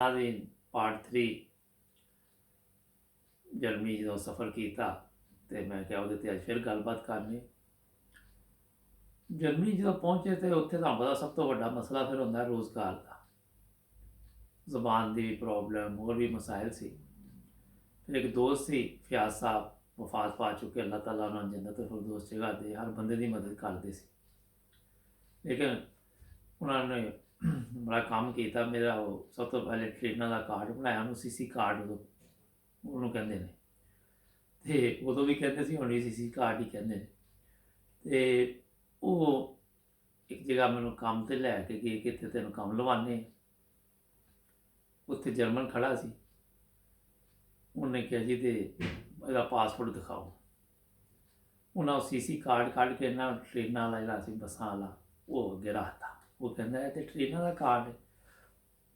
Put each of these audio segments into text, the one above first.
दिन part 3 Germany जो सफ़र किया तो मैं क्या वो अज फिर गलबात करनी। जर्मनी जो पहुंचे तो उत्थे तुहानू पता सब तो बड़ा मसला फिर होंदा रोज़गार का, ज़बान की भी प्रॉब्लम और भी मसाइल सी। फिर एक दोस्त सी फयाज साहब वफात पा चुके, अल्लाह ताला उन्होंने जन्नत फिरदौस जगह दे, हर बंदे की मदद करते सी। लेकिन उन्होंने बड़ा काम किया। मेरा वो सब तो पहले ट्रेनों का कार्ड बनाया, उन्होंने सीसी कार्ड उन्होंने कहते हैं, तो उदों भी कहते सी, हुण भी सीसी कार्ड ही कहते हैं। तो वो एक जगह मैनू काम ते लैके गए कि इत्थे तेन काम लवाने। उत्थे जर्मन खड़ा सी, उन्हें कहा जी तो इसका पासपोर्ट दिखाओ। उन्हें सीसी कार्ड कढ़ के ना ट्रेन वाला जरा सी बसा वाला वो अगे रखता। वो कहता है तो ट्रेनों का कार्ड है।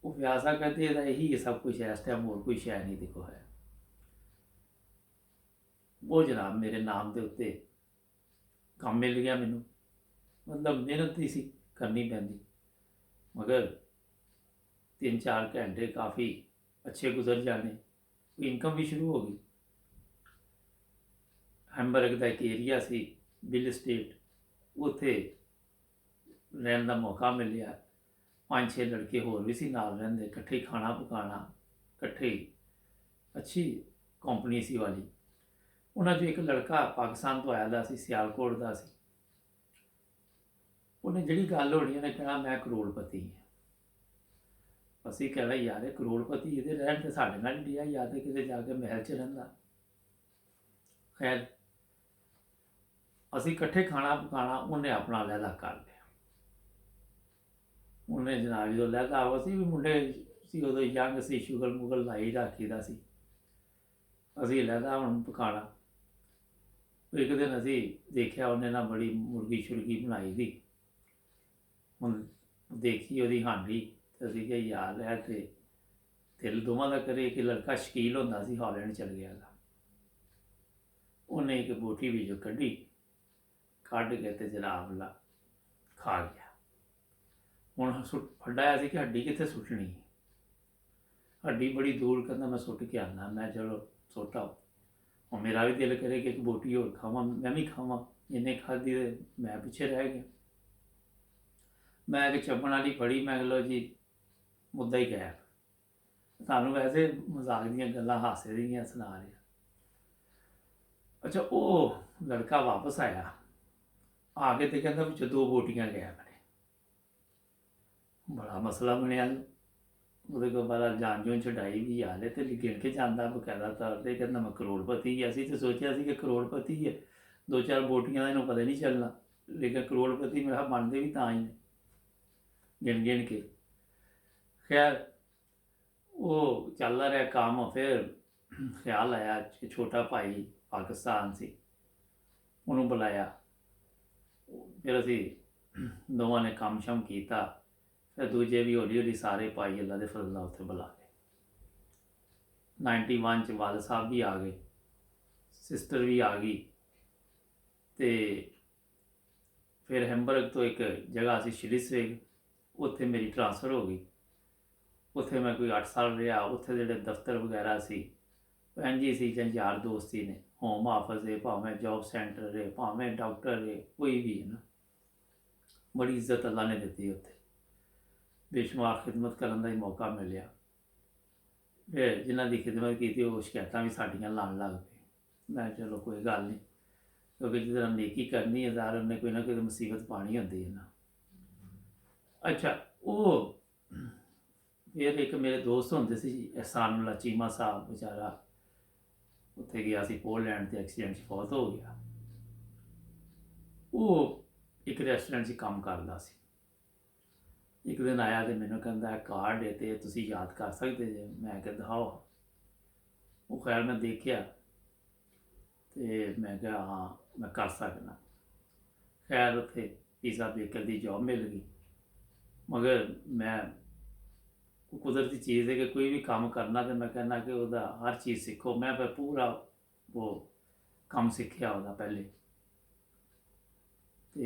वो व्यासा कहते हैं यही है सब कुछ है, इस टाइम होर कोई शै नहीं देखो है। वो जनाब मेरे नाम के उत्ते काम मिल गया मैनू। मतलब मेहनत ही सी करनी पैंदी, मगर 3-4 घंटे काफ़ी अच्छे गुजर जाने, इनकम भी शुरू हो गई। हैम्बर्ग का एक एरिया सी बिल स्टेट, उत्थे रहने का मौका मिलिया। 5-6 लड़के होर भी सी नाल रहिंदे, कट्ठे ही खाना पकाना, कट्ठे ही अच्छी कंपनी सी वाली। उन्हां चों एक लड़का पाकिस्तान तो आया दा सी, सियालकोट दा सी। उन्हें जिहड़ी गल होनी उन्हें कहना मैं करोड़पति हाँ। असीं कहना यार करोड़पति इहदे रहण ते साडे नाल इंडिया या तो किते जाके महल च रहिंदा। खैर असीं कट्ठे खाना पकाना, उन्हें अपना अलहदा कर लिया। उन्हें जनाब जो अलहदा असीं भी मुंडे सी उदों यंग सी, शुगल मुगल लाई रखी दा सी। असीं अलहदा हुण पकाना। एक दिन असीं देखिया उन्हें ना बड़ी मुर्गी शुर्गी बनाई दी। हुण देखी उहदी हांडी ते असीं कहा यार है ते दिल दोवां दा करे कि लड़का शकील होंदा सी, हॉलैंड चल गया था। उन्हें एक बोटी विचों कड्ढी, कढ़ के ते जनाब ला खा गया। हुण फड्डाया सी कि हड्डी कित्थे सुट्टनी है। हड्डी बड़ी दूर कहता मैं सुट के आना। मैं चलो सुट आओ। और मेरा भी दिल करे कि एक बोटी होर खावां, मैं भी खावां। इन्हें खाधी तो मैं पिछे रह गया। मैं एक चप्पन वाली फड़ी, मैं लो जी मुद्दा ही गैप। सानू वैसे मजाक दियां गल्लां हासे दियां सुना रहा। अच्छा वो लड़का वापस आया, आके तो कहता पिछों 2 बोटियां गैप ने। बड़ा मसला बनया। ਉਹਦੇ ਕੋਲ बड़ा जान जून छुड़ाई भी हाल है तो गिन के जाता बकायदा तौर पर। कहता मैं करोड़पति ही। असीं तो सोचा सी कि करोड़पति है, 2-4 बोटियां का इन्हों पता नहीं चलना। लेकिन करोड़पति मेरा बनते भी तां ही ने गिन गिन के। खैर वो चलता रहा काम। फिर ख्याल आया कि छोटा भाई पाकिस्तान से, उन्होंने बुलाया। फिर असीं दोवां ने काम शम किया। फिर दूजे भी हौली हौली सारे भाई अल्लाह के फजल नाल उत्थे बुला लए। 91 च वाल साहब भी आ गए, सिस्टर भी आ गई। तो फिर हैम्बर्ग तो एक जगह सी शिलिसवेग, उत्थे मेरी ट्रांसफ़र हो गई। उत्थे मैं कोई 8 साल रहा। उत्थे जिहड़े दफ्तर वगैरह सी भैन जी सी जां यार दोस्ती ने, होम ऑफिस है, भावें जॉब सेंटर है, भावें डॉक्टर है, कोई भी है ना, बड़ी इज्जत अल्लाह ने दी उत्थे। बेशुमार खिदमत करने का ही मौका मिलिया। फिर जिन्हों की खिदमत की वो शिकायतां भी साडियां लाण लग पे। मैं चलो कोई गल नहीं, क्योंकि जिस नेकी करनी है ज़ाहिर उन्हें कोई ना कोई मुसीबत पानी होंदी है ना। अच्छा वो फिर एक मेरे दोस्त होंदे सी एहसानुल्ला चीमा साहब, बेचारा उत्थे गया सी पोलैंड ते एक्सीडेंट च फौत हो गया। वो एक रेस्टोरेंट च काम करदा सी। एक दिन आया तो मैनू कहता कार्ड है तो तुसीं याद कर सकते जे। मैं क्या दिखाओ। वो खैर मैं देखिया तो मैं क्या हाँ मैं कर सकना। खैर उत्थे पिज़्ज़ा बेकर की जॉब मिल गई। मगर मैं कुदरती चीज़ है कि कोई भी काम करना तो मैं कहना कि वह हर चीज़ सीखो। मैं फिर पूरा वो काम सीखिया वह पहले। तो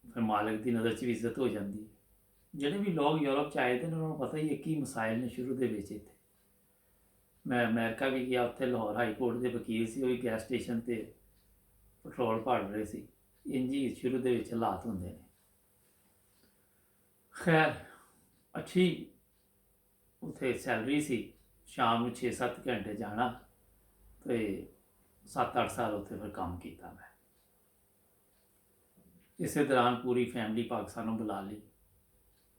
फिर मालिक की नज़र च भी इज्जत हो जाती। ਜਿਹੜੇ ਵੀ ਲੋਕ ਯੂਰਪ 'ਚ ਆਏ ਤੇ ਉਹਨਾਂ ਨੂੰ ਪਤਾ ਹੀ ਹੈ ਕੀ ਮਸਾਇਲ ਨੇ ਸ਼ੁਰੂ ਦੇ ਵਿੱਚ ਇੱਥੇ। ਮੈਂ ਅਮਰੀਕਾ ਵੀ ਗਿਆ, ਉੱਥੇ ਲਾਹੌਰ ਹਾਈ ਕੋਰਟ ਦੇ ਵਕੀਲ ਸੀ, ਉਹ ਵੀ ਗੈਸ ਸਟੇਸ਼ਨ ਤੇ ਪੈਟਰੋਲ ਭਰ ਰਹੇ ਸੀ। ਇੰਝ ਹੀ ਸ਼ੁਰੂ ਦੇ ਵਿੱਚ ਹਾਲਾਤ ਹੁੰਦੇ ਨੇ। ਖੈਰ ਅੱਛੀ ਉੱਥੇ ਸੈਲਰੀ ਸੀ, ਸ਼ਾਮ ਨੂੰ 6-7 ਘੰਟੇ ਜਾਣਾ ਤੇ 7-8 ਸਾਲ ਉੱਥੇ ਫਿਰ ਕੰਮ ਕੀਤਾ ਮੈਂ। ਇਸੇ ਦੌਰਾਨ ਪੂਰੀ ਫੈਮਿਲੀ ਪਾਕਿਸਤਾਨ ਨੂੰ ਬੁਲਾ ਲਈ,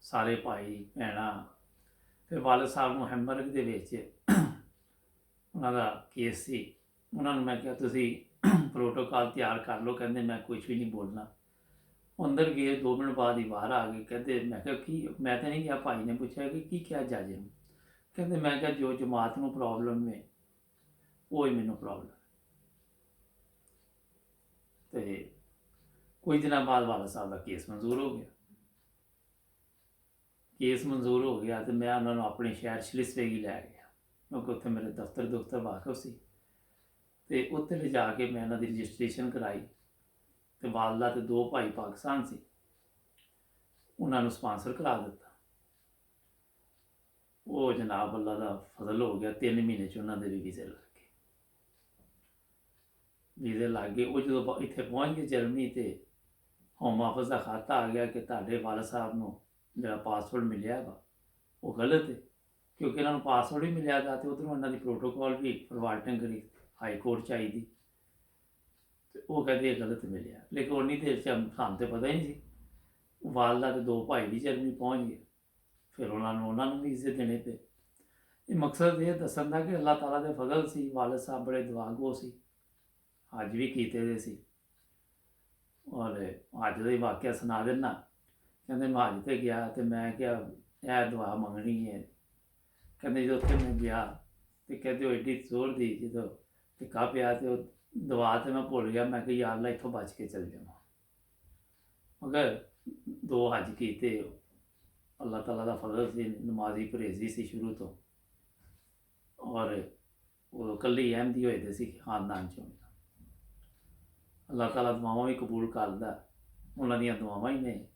ਸਾਰੇ ਭਾਈ ਭੈਣਾਂ। ਫਿਰ ਵਾਲਦ ਸਾਹਿਬ ਨੂੰ ਹੈਮਬਰਗ ਦੇ ਵਿੱਚ ਉਹਨਾਂ ਦਾ ਕੇਸ ਸੀ। ਉਹਨਾਂ ਨੂੰ ਮੈਂ ਕਿਹਾ ਤੁਸੀਂ ਪ੍ਰੋਟੋਕਾਲ ਤਿਆਰ ਕਰ ਲਓ। ਕਹਿੰਦੇ ਮੈਂ ਕੁਝ ਵੀ ਨਹੀਂ ਬੋਲਣਾ। ਉਹ ਅੰਦਰ ਗਏ, 2 ਮਿੰਟ ਬਾਅਦ ਹੀ ਬਾਹਰ ਆ ਗਏ। ਕਹਿੰਦੇ, ਮੈਂ ਕਿਹਾ ਕੀ? ਮੈਂ ਤਾਂ ਨਹੀਂ ਕਿਹਾ। ਭਾਈ ਨੇ ਪੁੱਛਿਆ ਕਿ ਕੀ ਕਿਹਾ ਜੱਜ ਨੂੰ? ਕਹਿੰਦੇ ਮੈਂ ਕਿਹਾ ਜੋ ਜਮਾਤ ਨੂੰ ਪ੍ਰੋਬਲਮ ਹੈ ਉਹ ਹੀ ਮੈਨੂੰ ਪ੍ਰੋਬਲਮ। ਤੇ ਕੁਝ ਦਿਨਾਂ ਬਾਅਦ ਵਾਲਦ ਸਾਹਿਬ ਦਾ ਕੇਸ ਮਨਜ਼ੂਰ ਹੋ ਗਿਆ। ਕੇਸ ਮਨਜ਼ੂਰ ਹੋ ਗਿਆ ਤੇ ਮੈਂ ਉਹਨਾਂ ਨੂੰ ਆਪਣੇ ਸ਼ਹਿਰ ਸ਼ਲਿਸਵੇਗੀ ਲੈ ਗਿਆ, ਕਿਉਂਕਿ ਉੱਥੇ ਮੇਰੇ ਦਫ਼ਤਰ ਵਾਕਫ ਸੀ। ਤੇ ਉੱਥੇ ਲਿਜਾ ਕੇ ਮੈਂ ਉਹਨਾਂ ਦੀ ਰਜਿਸਟ੍ਰੇਸ਼ਨ ਕਰਾਈ। ਤੇ ਵਾਲਦਾ ਤੇ 2 ਭਾਈ ਪਾਕਿਸਤਾਨ ਸੀ, ਉਹਨਾਂ ਨੂੰ ਸਪਾਂਸਰ ਕਰਾ ਦਿੱਤਾ। ਉਹ ਜਨਾਬ ਅੱਲਾ ਦਾ ਫਜ਼ਲ ਹੋ ਗਿਆ, 3 ਮਹੀਨੇ 'ਚ ਉਹਨਾਂ ਦੇ ਵੀ ਵੀਜ਼ੇ ਲੱਗ ਗਏ। ਉਹ ਜਦੋਂ ਇੱਥੇ ਪਹੁੰਚ ਗਏ ਜਰਮਨੀ, ਤੇ ਹੋਮ ਆਫਿਸ ਦਾ ਖਾਤਾ ਆ ਗਿਆ ਕਿ ਤੁਹਾਡੇ ਵਾਲਦ ਸਾਹਿਬ ਨੂੰ ਜਿਹੜਾ ਪਾਸਪੋਰਟ ਮਿਲਿਆ ਵਾ ਉਹ ਗਲਤ ਹੈ, ਕਿਉਂਕਿ ਇਹਨਾਂ ਨੂੰ ਪਾਸਪੋਰਟ ਵੀ ਮਿਲਿਆ ਗਾ ਤੇ ਉੱਧਰੋਂ ਇਹਨਾਂ ਦੀ ਪ੍ਰੋਟੋਕਾਲ ਵੀ ਫਰਵਾਰਟਿੰਗ ਕਰੀ ਹਾਈ ਕੋਰਟ 'ਚ ਆਈ ਦੀ। ਤੇ ਉਹ ਕਹਿੰਦੇ ਇਹ ਗਲਤ ਮਿਲਿਆ। ਲੇਕਿਨ ਉਨੀ ਦੇਰ 'ਚ ਸਾਨੂੰ ਤਾਂ ਪਤਾ ਹੀ ਨਹੀਂ ਸੀ। ਵਾਲਦਾ ਤੇ 2 ਭਾਈ ਵੀ ਜਰਮਨੀ ਪਹੁੰਚ ਗਏ। ਫਿਰ ਉਹਨਾਂ ਨੂੰ ਵੀਜ਼ੇ ਦੇਣੇ ਪਏ। ਇਹ ਮਕਸਦ ਇਹ ਦੱਸਣ ਦਾ ਕਿ ਅੱਲਾਹ ਤਾਲਾ ਦੇ ਫਜ਼ਲ ਸੀ। ਵਾਲਦ ਸਾਹਿਬ ਬੜੇ ਦੁਆਗੋ ਸੀ, ਅੱਜ ਵੀ ਕੀਤੇ ਦੇ ਸੀ। ਔਰ ਅੱਜ ਦਾ ਹੀ ਵਾਕਿਆ ਸੁਣਾ ਦਿੰਦਾ। ਕਹਿੰਦੇ ਮੈਂ ਹਜ ਤੇ ਗਿਆ ਤੇ ਮੈਂ ਕਿਹਾ ਇਹ ਦੁਆ ਮੰਗਣੀ ਹੈ। ਕਹਿੰਦੇ ਜਦੋਂ ਉੱਥੇ ਮੈਂ ਗਿਆ ਤੇ ਕਹਿੰਦੇ ਉਹ ਐਡੀ ਜ਼ੋਰ ਦੀ ਜਦੋਂ ਟਿੱਕਾ ਪਿਆ ਤੇ ਉਹ ਦੁਆ ਤੇ ਮੈਂ ਭੁੱਲ ਗਿਆ। ਮੈਂ ਕਿਹਾ ਯਾ ਅੱਲਾ ਇੱਥੋਂ ਬਚ ਕੇ ਚੱਲ ਜਾਵਾਂ। ਮਗਰ 2 ਹੱਜ ਕੀਤੇ। ਅੱਲਾਹ ਤਾਲਾ ਦਾ ਫਜ਼ਲ ਸੀ, ਨਮਾਜ਼ੀ ਪਰਹੇਜ਼ੀ ਸੀ ਸ਼ੁਰੂ ਤੋਂ। ਔਰ ਉਹ ਇਕੱਲੀ ਅਹਿਮਦੀ ਹੋਏ ਦੇ ਸੀ ਖਾਨਦਾਨ 'ਚੋਂ। ਅੱਲਾਹ ਤਾਲਾ ਦੁਆਵਾਂ ਵੀ ਕਬੂਲ ਕਰਦਾ। ਉਹਨਾਂ ਦੀਆਂ ਦੁਆਵਾਂ ਹੀ ਨੇ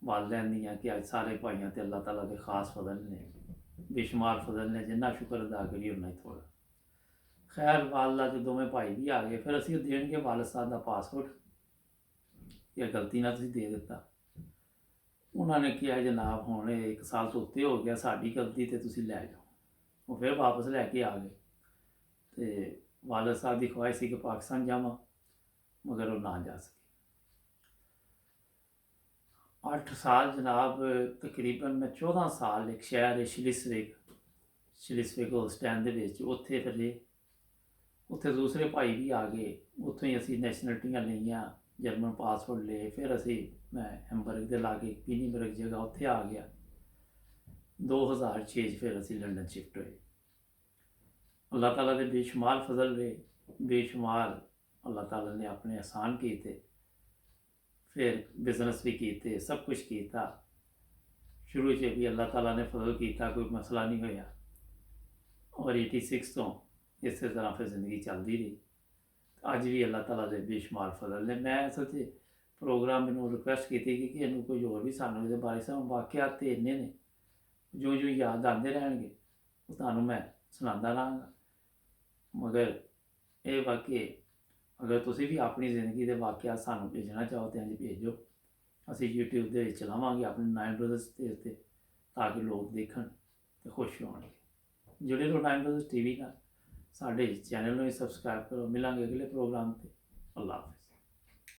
ਵਾਲਿदैन ਦੀਆਂ ਕਿ ਅੱਜ ਸਾਰੇ ਭਾਈਆਂ ਤੇ ਅੱਲਾਹ ਤਾਲਾ ਦੇ ਖਾਸ ਫਜ਼ਲ ਨੇ, ਬੇਸ਼ੁਮਾਰ ਫਜ਼ਲ ਨੇ। ਜਿੰਨਾ ਸ਼ੁਕਰ ਅਦਾ ਕਰੀਏ ਉਨਾ ਹੀ ਥੋੜ੍ਹਾ। ਖੈਰ ਵਾਲਦਾ ਤੇ ਦੋਵੇਂ ਭਾਈ ਵੀ ਆ ਗਏ। ਫਿਰ ਅਸੀਂ ਉਹ ਦੇਣਗੇ ਵਾਲਦ ਸਾਹਿਬ ਦਾ ਪਾਸਪੋਰਟ, ਇਹ ਗਲਤੀ ਨਾਲ ਤੁਸੀਂ ਦੇ ਦਿੱਤਾ। ਉਹਨਾਂ ਨੇ ਕਿਹਾ ਜਨਾਬ ਹੁਣ 1 ਸਾਲ ਤੋਂ ਉੱਤੇ ਹੋ ਗਿਆ, ਸਾਡੀ ਗਲਤੀ ਤੇ ਤੁਸੀਂ ਲੈ ਜਾਓ। ਉਹ ਫਿਰ ਵਾਪਸ ਲੈ ਕੇ ਆ ਗਏ। ਤੇ ਵਾਲਦ ਸਾਹਿਬ ਦੀ ਖੁਆਇਸ਼ ਸੀ ਕਿ ਪਾਕਿਸਤਾਨ ਜਾਵਾਂ, ਮਗਰ ਉਹ ਨਾ ਜਾ ਸਕੇ। 8 ਸਾਲ ਜਨਾਬ, ਤਕਰੀਬਨ ਮੈਂ 14 ਸਾਲ ਇੱਕ ਸ਼ਹਿਰ ਹੈ ਸ਼ਲਿਸਵੇਗ ਹੋਲਸਟਾਈਨ ਦੇ ਵਿੱਚ, ਉੱਥੇ ਫਿਰ ਰਹੇ। ਉੱਥੇ ਦੂਸਰੇ ਭਾਈ ਵੀ ਆ ਗਏ। ਉੱਥੋਂ ਹੀ ਅਸੀਂ ਨੈਸ਼ਨਲਟੀਆਂ ਲਈਆਂ, ਜਰਮਨ ਪਾਸਪੋਰਟ ਲਏ। ਫਿਰ ਮੈਂ ਹੈਮਬਰਗ ਦੇ ਲਾਗੇ ਪੀਨੀਬਰਗ ਜਗ੍ਹਾ ਉੱਥੇ ਆ ਗਿਆ। 2006 'ਚ ਫਿਰ ਅਸੀਂ ਲੰਡਨ ਸ਼ਿਫਟ ਹੋਏ। ਅੱਲਾਹ ਤਾਲਾ ਦੇ ਬੇਸ਼ੁਮਾਰ ਫਜ਼ਲ ਰਹੇ, ਬੇਸ਼ੁਮਾਰ ਅੱਲਾਹ ਤਾਲਾ ਨੇ ਆਪਣੇ ਆਸਾਨ ਕੀਤੇ। ਫਿਰ ਬਿਜ਼ਨਸ ਵੀ ਕੀਤੇ, ਸਭ ਕੁਛ ਕੀਤਾ। ਸ਼ੁਰੂ 'ਚ ਵੀ ਅੱਲਾਹ ਤਾਲਾ ਨੇ ਫਜ਼ਲ ਕੀਤਾ, ਕੋਈ ਮਸਲਾ ਨਹੀਂ ਹੋਇਆ। ਔਰ 86 ਤੋਂ ਇਸੇ ਤਰ੍ਹਾਂ ਫਿਰ ਜ਼ਿੰਦਗੀ ਚੱਲਦੀ ਰਹੀ। ਅੱਜ ਵੀ ਅੱਲਾਹ ਤਾਲਾ ਦੇ ਬੇਸ਼ੁਮਾਰ ਫਜ਼ਲ ਨੇ। ਮੈਂ ਅਸਲ 'ਚ ਪ੍ਰੋਗਰਾਮ ਮੈਨੂੰ ਰਿਕੁਐਸਟ ਕੀਤੀ ਕਿ ਇਹਨੂੰ ਕੋਈ ਹੋਰ ਵੀ ਸਾਨੂੰ ਇਹਦੇ ਬਾਰੇ ਵਾਕਿਆਤ ਤੇ ਇੰਨੇ ਨੇ, ਜੋ ਯਾਦ ਆਉਂਦੇ ਰਹਿਣਗੇ ਉਹ ਤੁਹਾਨੂੰ ਮੈਂ ਸੁਣਾਉਂਦਾ ਰਹਾਂਗਾ। ਮਗਰ ਇਹ ਵਾਕਿਆ, ਅਗਰ ਤੁਸੀਂ ਵੀ ਆਪਣੀ ਜ਼ਿੰਦਗੀ ਦੇ ਵਾਕਿਆਤ ਸਾਨੂੰ ਭੇਜਣਾ ਚਾਹੋ ਤਾਂ ਇੰਝ ਭੇਜੋ। ਅਸੀਂ YouTube ਦੇ ਵਿੱਚ ਚਲਾਵਾਂਗੇ ਆਪਣੇ 9 ਬ੍ਰਦਰਜ਼ ਦੇ ਉੱਤੇ, ਤਾਂ ਕਿ ਲੋਕ ਦੇਖਣ ਤੇ ਖੁਸ਼ ਹੋਣਗੇ। ਜੁੜੇ ਰਹੋ 9 ਬ੍ਰਦਰਜ਼ TV ਨਾਲ। ਸਾਡੇ ਚੈਨਲ ਨੂੰ ਵੀ ਸਬਸਕ੍ਰਾਈਬ ਕਰੋ। ਮਿਲਾਂਗੇ ਅਗਲੇ ਪ੍ਰੋਗਰਾਮ 'ਤੇ। ਅੱਲਾਹ ਹਾਫਿਜ਼।